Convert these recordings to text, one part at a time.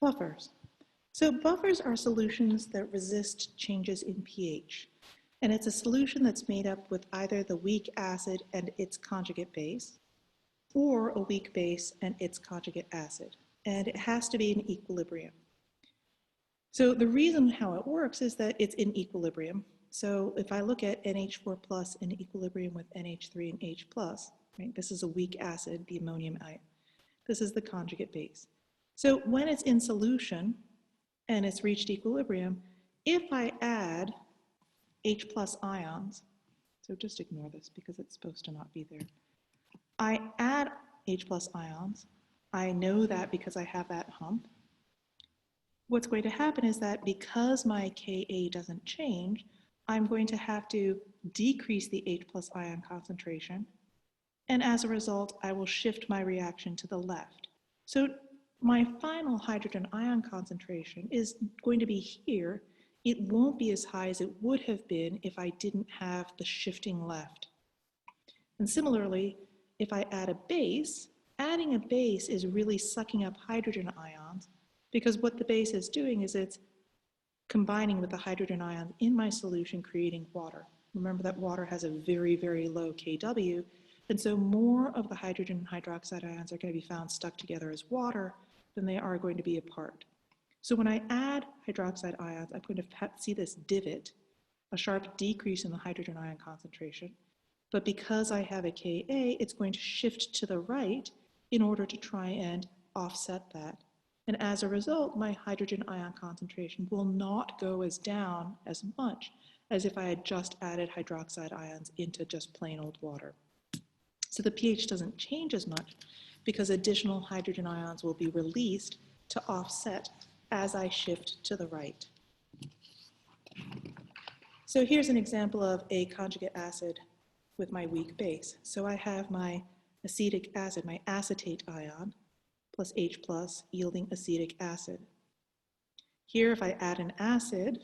Buffers. So buffers are solutions that resist changes in pH. And it's a solution that's made up with either the weak acid and its conjugate base, or a weak base and its conjugate acid. And it has to be in equilibrium. So the reason how it works is that it's in equilibrium. So if I look at NH4 plus in equilibrium with NH3 and H plus, right, this is a weak acid, the ammonium ion. This is the conjugate base. So when it's in solution and it's reached equilibrium, if I add H plus ions, so just ignore this because it's supposed to not be there. I add H plus ions. I know that because I have that hump. What's going to happen is that because my Ka doesn't change, I'm going to have to decrease the H plus ion concentration. And as a result, I will shift my reaction to the left. So my final hydrogen ion concentration is going to be here. It won't be as high as it would have been if I didn't have the shifting left. And similarly, if I add a base, adding a base is really sucking up hydrogen ions, because what the base is doing is it's combining with the hydrogen ions in my solution, creating water. Remember that water has a very, very low Kw, and so more of the hydrogen and hydroxide ions are going to be found stuck together as water than they are going to be apart. So when I add hydroxide ions, I'm going to see this divot, a sharp decrease in the hydrogen ion concentration. But because I have a Ka, it's going to shift to the right in order to try and offset that. And as a result, my hydrogen ion concentration will not go as down as much as if I had just added hydroxide ions into just plain old water. So the pH doesn't change as much because additional hydrogen ions will be released to offset as I shift to the right. So here's an example of a conjugate acid with my weak base. So I have my acetic acid, my acetate ion, plus H plus, yielding acetic acid. Here, if I add an acid,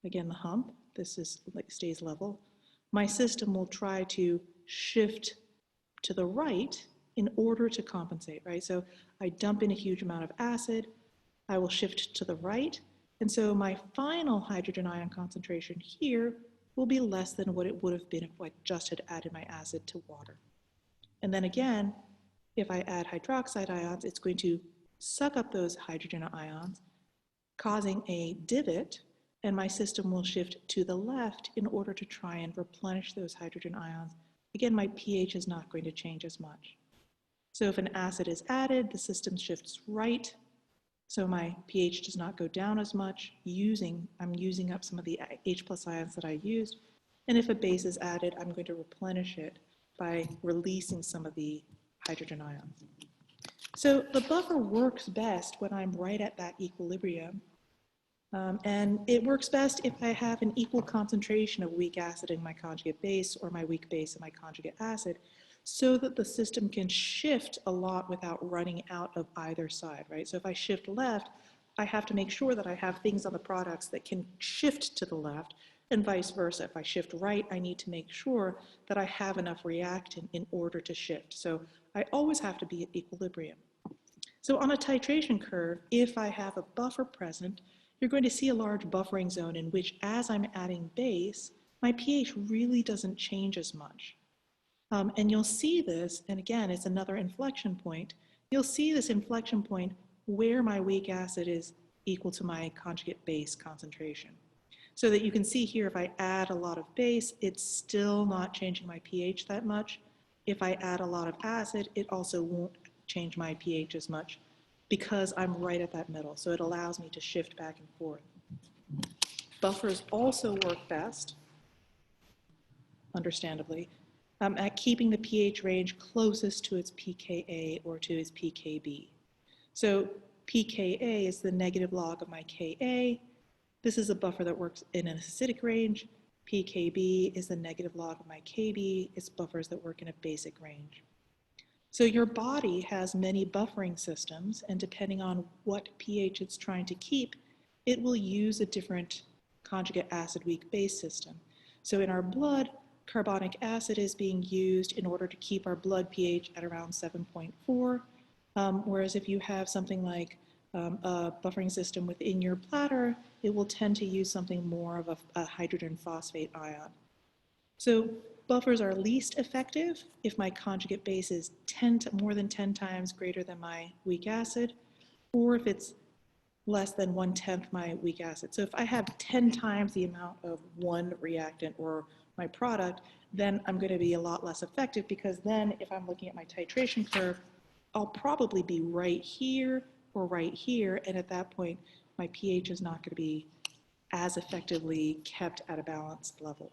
again the hump, this is like stays level, my system will try to shift to the right in order to compensate, right? So I dump in a huge amount of acid, I will shift to the right, and so my final hydrogen ion concentration here will be less than what it would have been if I just had added my acid to water. And then again, if I add hydroxide ions, it's going to suck up those hydrogen ions, causing a divot, and my system will shift to the left in order to try and replenish those hydrogen ions. Again, my pH is not going to change as much. So if an acid is added, the system shifts right, so my pH does not go down as much. I'm using up some of the H plus ions that I used. And if a base is added, I'm going to replenish it by releasing some of the hydrogen ions. So the buffer works best when I'm right at that equilibrium. And it works best if I have an equal concentration of weak acid in my conjugate base or my weak base in my conjugate acid, so that the system can shift a lot without running out of either side, right? So if I shift left, I have to make sure that I have things on the products that can shift to the left, and vice versa. If I shift right, I need to make sure that I have enough reactant in order to shift. So I always have to be at equilibrium. So on a titration curve, if I have a buffer present, you're going to see a large buffering zone in which, as I'm adding base, my pH really doesn't change as much. And you'll see this, and again, it's another inflection point. You'll see this inflection point where my weak acid is equal to my conjugate base concentration. So that you can see here, if I add a lot of base, it's still not changing my pH that much. If I add a lot of acid, it also won't change my pH as much because I'm right at that middle. So it allows me to shift back and forth. Buffers also work best, understandably, at keeping the pH range closest to its pKa or to its pKb. So pKa is the negative log of my Ka. This is a buffer that works in an acidic range. pKb is the negative log of my Kb. It's buffers that work in a basic range. So your body has many buffering systems, and depending on what pH it's trying to keep, it will use a different conjugate acid-weak base system. So in our blood, carbonic acid is being used in order to keep our blood pH at around 7.4, whereas if you have something like a buffering system within your bladder, it will tend to use something more of a hydrogen phosphate ion. So buffers are least effective if my conjugate base is more than 10 times greater than my weak acid, or if it's less than 1/10 my weak acid. So if I have 10 times the amount of one reactant or my product, then I'm going to be a lot less effective, because then if I'm looking at my titration curve, I'll probably be right here or right here, and at that point my pH is not going to be as effectively kept at a balanced level.